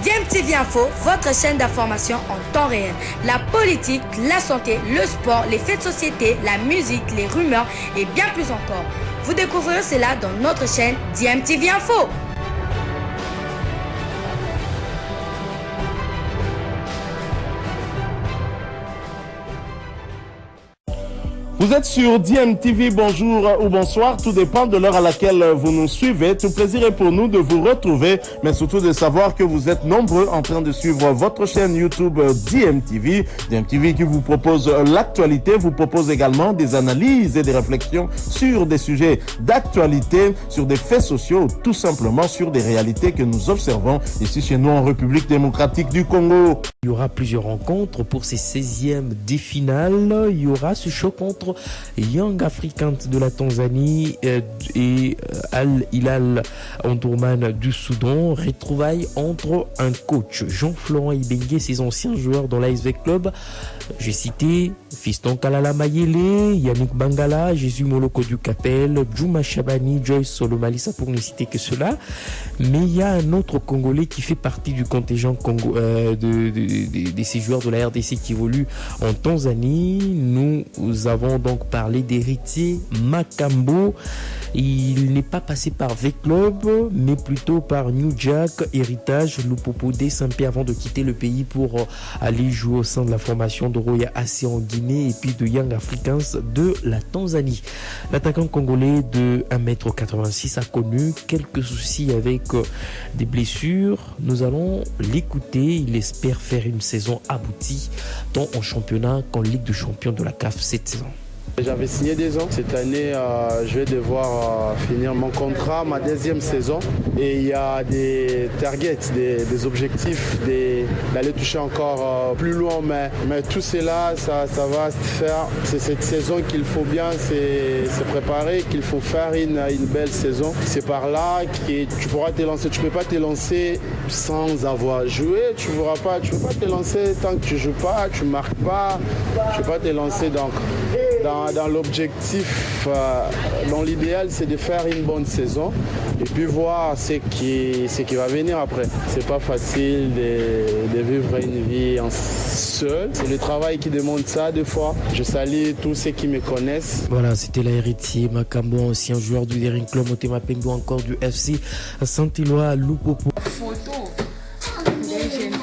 DMTV Info, votre chaîne d'information en temps réel. La politique, la santé, le sport, les faits de société, la musique, les rumeurs et bien plus encore. Vous découvrirez cela dans notre chaîne DMTV Info. Vous êtes sur DMTV, bonjour ou bonsoir, tout dépend de l'heure à laquelle vous nous suivez. Tout plaisir est pour nous de vous retrouver, mais surtout de savoir que vous êtes nombreux en train de suivre votre chaîne YouTube DMTV. DMTV qui vous propose l'actualité, vous propose également des analyses et des réflexions sur des sujets d'actualité, sur des faits sociaux, tout simplement sur des réalités que nous observons ici chez nous en République démocratique du Congo. Il y aura plusieurs rencontres pour ces 16e des finales. Il y aura ce choc entre Young Africans de la Tanzanie et Al Hilal Omdurman du Soudan. Retrouvailles entre un coach, Jean-Florent Ibenge, ses anciens joueurs dans l'ASV Club. J'ai cité Fiston Kalala Mayele, Yannick Bangala, Jésus Moloko du Capel, Djouma Chabani, Joyce Solomalisa pour ne citer que cela. Mais il y a un autre Congolais qui fait partie du contingent de ces joueurs de la RDC qui évoluent en Tanzanie. Nous avons donc parlé d'Héritier Makambo. Il n'est pas passé par V-Club, mais plutôt par New Jack, Héritage, Lupopo, Saint-Pierre avant de quitter le pays pour aller jouer au sein de la formation de Roya AC en Guinée et puis de Young Africans de la Tanzanie. L'attaquant congolais de 1m86 a connu quelques soucis avec des blessures. Nous allons l'écouter. Il espère faire une saison aboutie tant en championnat qu'en Ligue de champions de la CAF cette saison. J'avais signé 2 ans. Cette année, je vais devoir finir mon contrat, ma 2e saison. Et il y a des targets, des objectifs, d'aller toucher encore plus loin. Mais tout cela, ça va se faire. C'est cette saison qu'il faut bien se préparer, qu'il faut faire une belle saison. C'est par là que tu pourras te lancer. Tu ne peux pas te lancer sans avoir joué. Tu ne peux pas te lancer tant que tu ne joues pas, tu ne marques pas. Tu ne peux pas te lancer donc. Dans l'objectif, dans l'idéal, c'est de faire une bonne saison et puis voir ce qui va venir après. C'est pas facile de vivre une vie seul. C'est le travail qui demande ça des fois. Je salue tous ceux qui me connaissent. Voilà, c'était l'Héritier Makambo, ancien joueur du Daring Club, Motema Pembo, encore du FC Saint-Éloi, Lupopo. Photo des jeunes filles.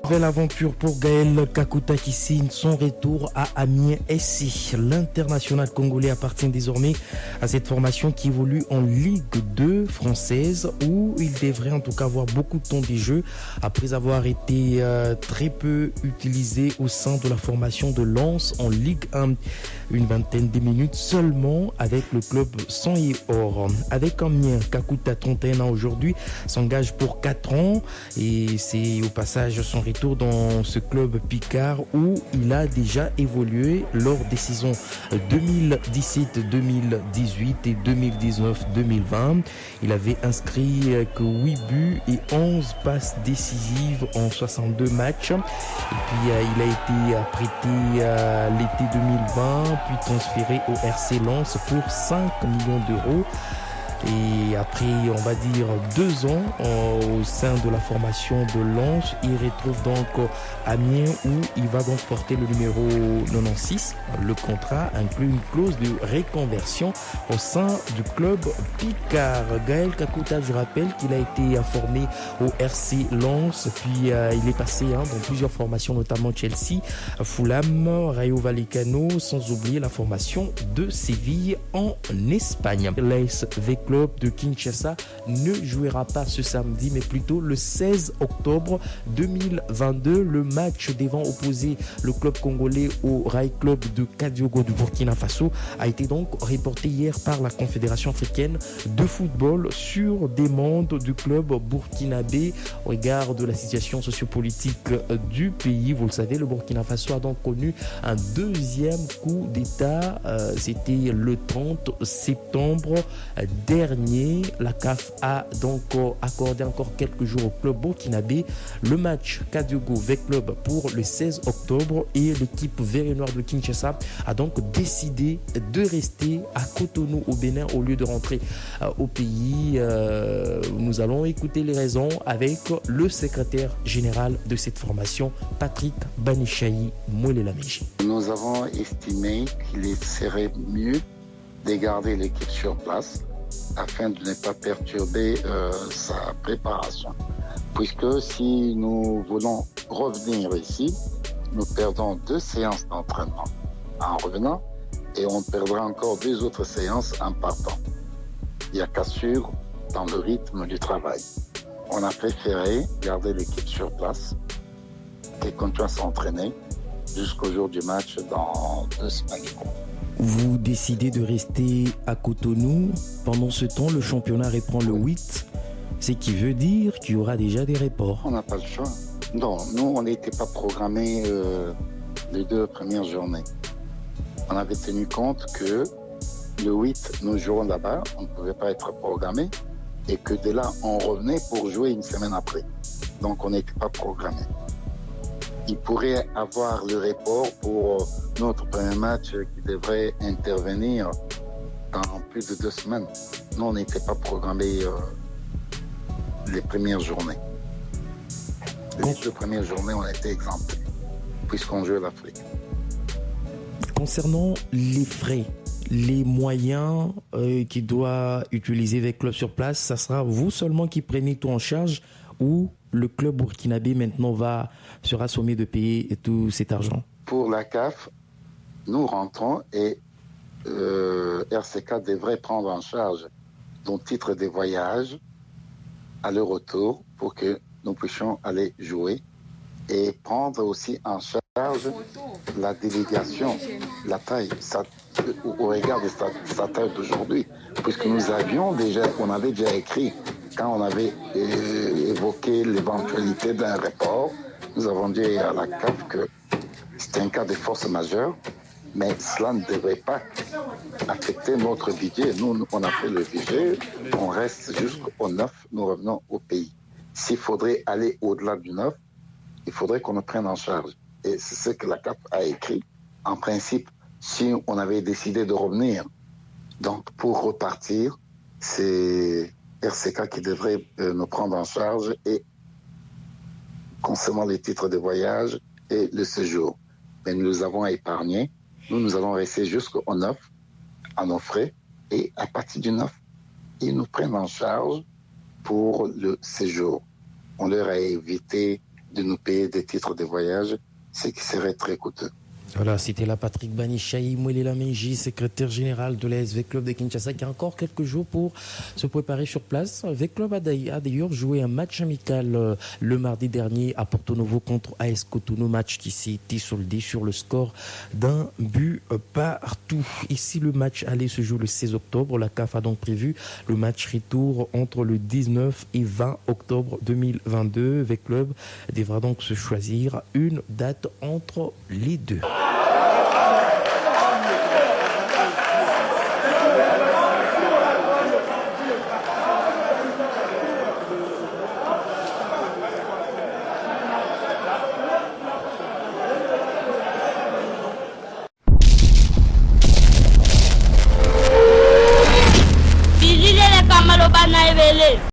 Belle aventure pour Gaël Kakuta qui signe son retour à Amiens SC. L'international congolais appartient désormais à cette formation qui évolue en Ligue 2 française où il devrait en tout cas avoir beaucoup de temps de jeu après avoir été très peu utilisé au sein de la formation de Lens en Ligue 1. Une vingtaine de minutes seulement avec le club sang et or. Avec Amiens, Kakuta, 31 ans aujourd'hui, s'engage pour 4 ans et c'est au passage son retour dans ce club Picard où il a déjà évolué lors des saisons 2017-2018 et 2019-2020. Il avait inscrit que 8 buts et 11 passes décisives en 62 matchs. Et puis il a été prêté l'été 2020, puis transféré au RC Lens pour 5 millions d'euros. Et après, on va dire 2 ans au sein de la formation de Lens, il retrouve donc Amiens où il va donc porter le numéro 96. Le contrat inclut une clause de reconversion au sein du club Picard. Gaël Kakuta, je rappelle qu'il a été formé au RC Lens, puis il est passé dans plusieurs formations, notamment Chelsea, Fulham, Rayo Vallecano, sans oublier la formation de Séville en Espagne. L'ASV club de Kinshasa ne jouera pas ce samedi, mais plutôt le 16 octobre 2022. Le match devant opposer le club congolais au Rail Club de Kadiogo du Burkina Faso a été donc reporté hier par la Confédération africaine de football sur demande du club burkinabé au regard de la situation sociopolitique du pays. Vous le savez, le Burkina Faso a donc connu un deuxième coup d'État. C'était le 30 septembre dernier. La CAF a donc accordé encore quelques jours au club burkinabé. Le match Kadiogo V-Club pour le 16 octobre et l'équipe vert et noir de Kinshasa a donc décidé de rester à Cotonou au Bénin au lieu de rentrer au pays. Nous allons écouter les raisons avec le secrétaire général de cette formation, Patrick Banichayi Mwelelameji. Nous avons estimé qu'il serait mieux de garder l'équipe sur place afin de ne pas perturber sa préparation. Puisque si nous voulons revenir ici, nous perdons 2 séances d'entraînement en revenant et on perdra encore 2 autres séances en partant. Il n'y a qu'à suivre dans le rythme du travail. On a préféré garder l'équipe sur place et continuer à s'entraîner jusqu'au jour du match dans 2 semaines. Vous décidez de rester à Cotonou. Pendant ce temps, le championnat reprend le 8, ce qui veut dire qu'il y aura déjà des reports. On n'a pas le choix. Non, nous, on n'était pas programmés les 2 premières journées. On avait tenu compte que le 8, nous jouons là-bas, on ne pouvait pas être programmés, et que de là, on revenait pour jouer une semaine après. Donc, on n'était pas programmés. Il pourrait avoir le report pour notre premier match qui devrait intervenir dans plus de 2 semaines. Nous, on n'était pas programmés les premières journées. Les 2 premières journées, on était exemptés, puisqu'on joue l'Afrique. Concernant les frais, les moyens qu'il doit utiliser avec le club sur place, ça sera vous seulement qui prenez tout en charge ou le club burkinabé maintenant sera sommé de payer tout cet argent? Pour la CAF, nous rentrons et RCK devrait prendre en charge nos titres de voyage à leur retour pour que nous puissions aller jouer et prendre aussi en charge la délégation, la taille, au regard de sa taille d'aujourd'hui, puisque on avait déjà écrit, quand on avait évoqué l'éventualité d'un report, nous avons dit à la CAF que c'était un cas de force majeure, mais cela ne devrait pas affecter notre budget. Nous, on a fait le budget, on reste jusqu'au 9, nous revenons au pays. S'il faudrait aller au-delà du 9, il faudrait qu'on nous prenne en charge. Et c'est ce que la CAF a écrit. En principe, si on avait décidé de revenir, donc pour repartir, c'est RCK qui devrait nous prendre en charge et concernant les titres de voyage et le séjour. Mais nous les avons épargnés. Nous allons rester jusqu'au 9 à nos frais et à partir du 9, ils nous prennent en charge pour le séjour. On leur a évité de nous payer des titres de voyage, ce qui serait très coûteux. Voilà, c'était là Patrick Banichayi Mwelelameji, secrétaire général de l'AS V-Club de Kinshasa, qui a encore quelques jours pour se préparer sur place. V-Club a d'ailleurs joué un match amical le mardi dernier à Porto Novo contre AS Cotonou, match qui s'est été soldé sur le score d'un but partout. Ici, le match aller se joue le 16 octobre. La CAF a donc prévu le match retour entre le 19 et 20 octobre 2022. V-Club devra donc se choisir une date entre les deux. Bilile le kamalo bana ebele.